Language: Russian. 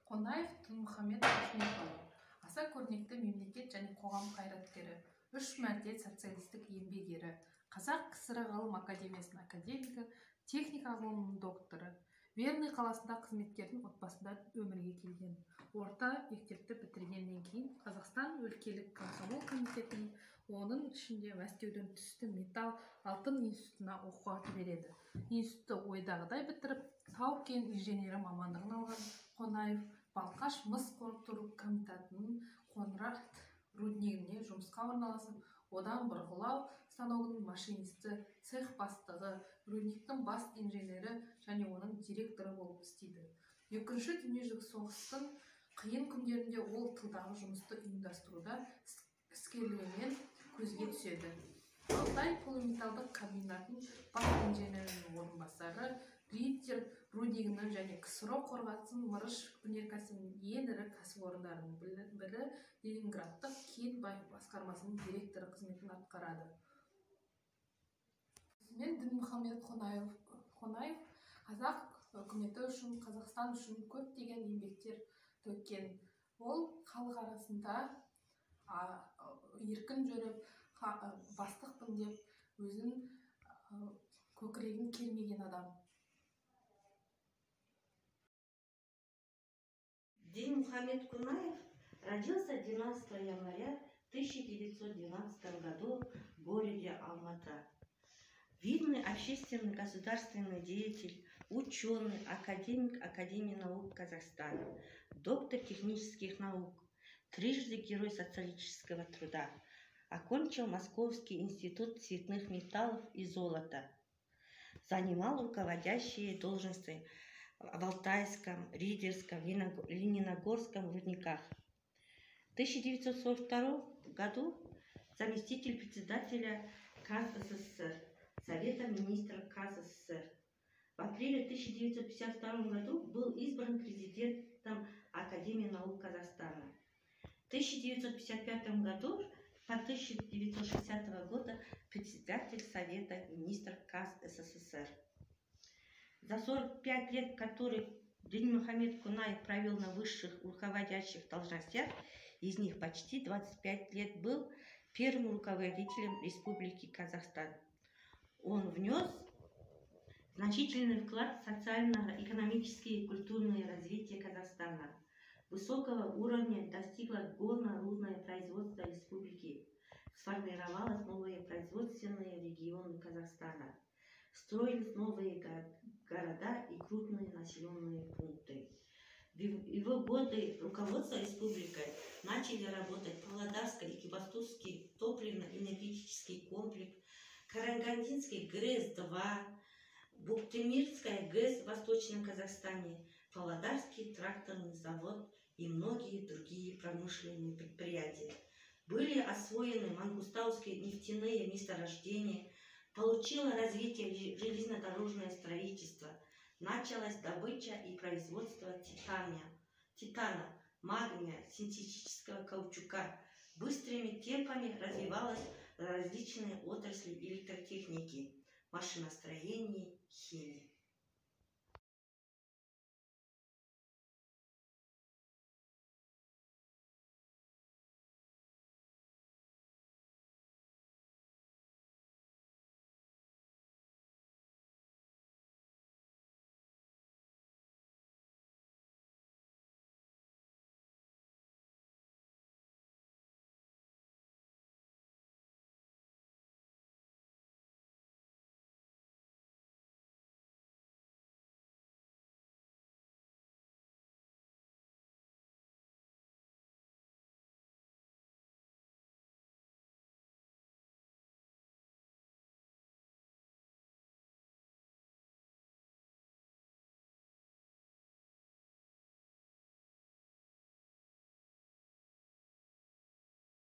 Қонаев Дінмұхамед Ахметұлы, аса көрнекті мемлекет және қоғам қайраткері, 3 мәрте социалистік еңбек ері, Қазақ КСР ғылым академиясының академигі, техника ғылымының докторы. Верный қаласында қызметкердің отбасында өмірге келген. Орта мектепті бітіргеннен кейін Қазақстан өлкелік комсомол комитетінің, оның ішінде Мәскеуден түсті металл алтын институтына оқуға жібереді. Институтты ойдағыдай бітіріп, тау-кен инженері мамандығын алған Қонаев Балқаш мыс қорыту комитетінің Қоңырат руднигіне жұмысқа орналасып, одан бұрғылау станогының машинисті, цех бастығы, рудниктің бас инженері және оның директоры болып істейді. Екінші дүниежүзілік соғыстың қиын күндерінде ол тылдағы жұмысты ұйымдастыруда іскерлігімен көзге түседі. Алтай полиметалдық комбинатының бас инженерінің орынбасары, Риддер руднигінің және КСРО қорғасын мырыш өнеркәсібінің ең ірі кәсіпорындарының бірі Ленинградтық кен басқармасының директоры қызметін атқарады. Мен Дінмұхамед Қонаев қазақ үкіметі үшін, Қазақстан үшін көптеген еңбектер төккен. Ол халық арасында еркін жүріп, бастықпын деп өзін көкірегін кермеген адам. Дінмұхамед Қонаев родился 12 января 1912 году в городе Алмата. Видный общественный государственный деятель, ученый, академик Академии наук Казахстана, доктор технических наук, трижды Герой социалистического труда. Окончил Московский институт цветных металлов и золота. Занимал руководящие должности в Алтайском, Риддерском, Лениногорском рудниках. В 1942 году заместитель председателя КАС СССР, Совета министров КАС СССР. В апреле 1952 году был избран президентом Академии наук Казахстана. В 1955 году по 1960 года председатель Совета министров КАС СССР. За 45 лет, которые Дінмұхамед Қонаев провел на высших руководящих должностях, из них почти 25 лет был первым руководителем Республики Казахстан. Он внес значительный вклад в социально-экономическое и культурное развитие Казахстана. Высокого уровня достигло горно-рудное производство республики. Сформировалось новые производственные регионы Казахстана. Строились новые города и крупные населенные пункты. В его годы руководства республикой начали работать Павлодарский и Экибастузский топливно-энергетический комплекс, Карагандинский ГРЭС-2, Буктемирская ГЭС в Восточном Казахстане, Павлодарский тракторный завод и многие другие промышленные предприятия. Были освоены мангустауские нефтяные месторождения, получило развитие железнодорожное строительство, началась добыча и производство титана, магния, синтетического каучука. Быстрыми темпами развивалась различные отрасли электротехники, машиностроения, химии.